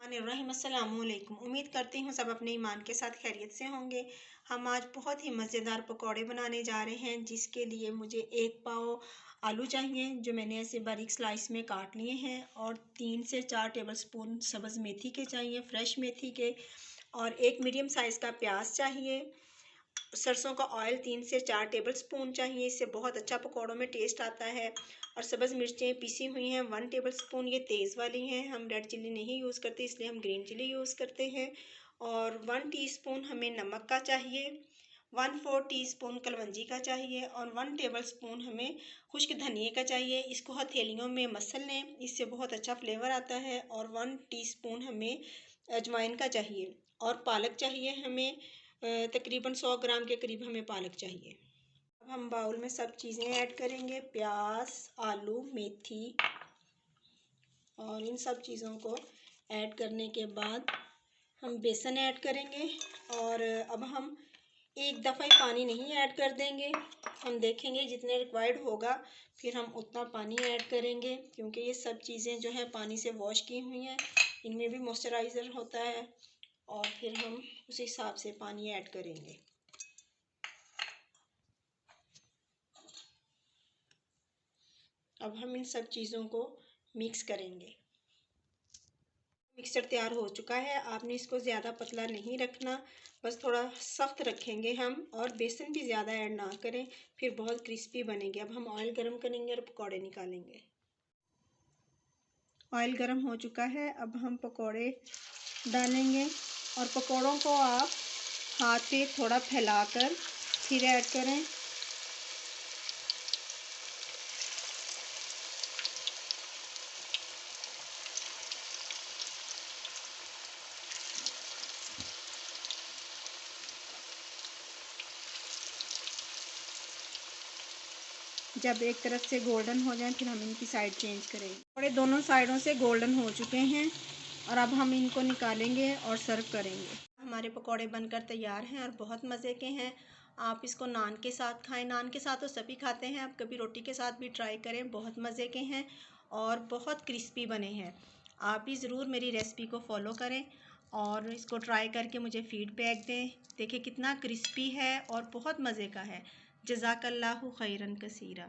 अस्सलामुअलैकुम। उम्मीद करती हूँ सब अपने ईमान के साथ खैरियत से होंगे। हम आज बहुत ही मज़ेदार पकौड़े बनाने जा रहे हैं, जिसके लिए मुझे 1 पाव आलू चाहिए जो मैंने ऐसे बारीक स्लाइस में काट लिए हैं, और 3 से 4 टेबलस्पून सब्ज़ मेथी के चाहिए, फ्रेश मेथी के, और 1 मीडियम साइज़ का प्याज चाहिए। सरसों का ऑयल 3 से 4 टेबलस्पून चाहिए, इससे बहुत अच्छा पकौड़ों में टेस्ट आता है। और सब्ज़ मिर्चें पीसी हुई हैं 1 टेबलस्पून, ये तेज़ वाली हैं, हम रेड चिल्ली नहीं यूज़ करते इसलिए हम ग्रीन चिल्ली यूज़ करते हैं। और 1 टीस्पून हमें नमक का चाहिए, 1/4 टीस्पून कलवंजी का चाहिए, और 1 टेबलस्पून हमें खुश्क धनिए का चाहिए। इसको हथेलियों में मसल लें, इससे बहुत अच्छा फ्लेवर आता है। और 1 टीस्पून हमें अजवाइन का चाहिए, और पालक चाहिए हमें तकरीबन 100 ग्राम के करीब हमें पालक चाहिए। अब हम बाउल में सब चीज़ें ऐड करेंगे, प्याज, आलू, मेथी, और इन सब चीज़ों को ऐड करने के बाद हम बेसन ऐड करेंगे। और अब हम एक दफ़ा ही पानी नहीं ऐड कर देंगे, हम देखेंगे जितने रिक्वायर्ड होगा फिर हम उतना पानी ऐड करेंगे, क्योंकि ये सब चीज़ें जो है पानी से वॉश की हुई हैं, इनमें भी मॉइस्चराइज़र होता है, और फिर हम उस हिसाब से पानी ऐड करेंगे। अब हम इन सब चीज़ों को मिक्स करेंगे। मिक्सचर तैयार हो चुका है, आपने इसको ज़्यादा पतला नहीं रखना, बस थोड़ा सख्त रखेंगे हम, और बेसन भी ज़्यादा ऐड ना करें, फिर बहुत क्रिस्पी बनेंगे। अब हम ऑयल गरम करेंगे और पकौड़े निकालेंगे। ऑयल गरम हो चुका है, अब हम पकौड़े डालेंगे, और पकौड़ों को आप हाथ पे थोड़ा फैलाकर फिर ऐड करें। जब एक तरफ से गोल्डन हो जाए फिर हम इनकी साइड चेंज करेंगे। पकौड़े दोनों साइडों से गोल्डन हो चुके हैं, और अब हम इनको निकालेंगे और सर्व करेंगे। हमारे पकौड़े बनकर तैयार हैं और बहुत मज़े के हैं। आप इसको नान के साथ खाएं, नान के साथ तो सभी खाते हैं, आप कभी रोटी के साथ भी ट्राई करें, बहुत मज़े के हैं और बहुत क्रिस्पी बने हैं। आप भी ज़रूर मेरी रेसिपी को फॉलो करें और इसको ट्राई करके मुझे फ़ीडबैक दें। देखिए कितना क्रिस्पी है और बहुत मज़े का है। जज़ाकल्लाहु खैरन कसीरा।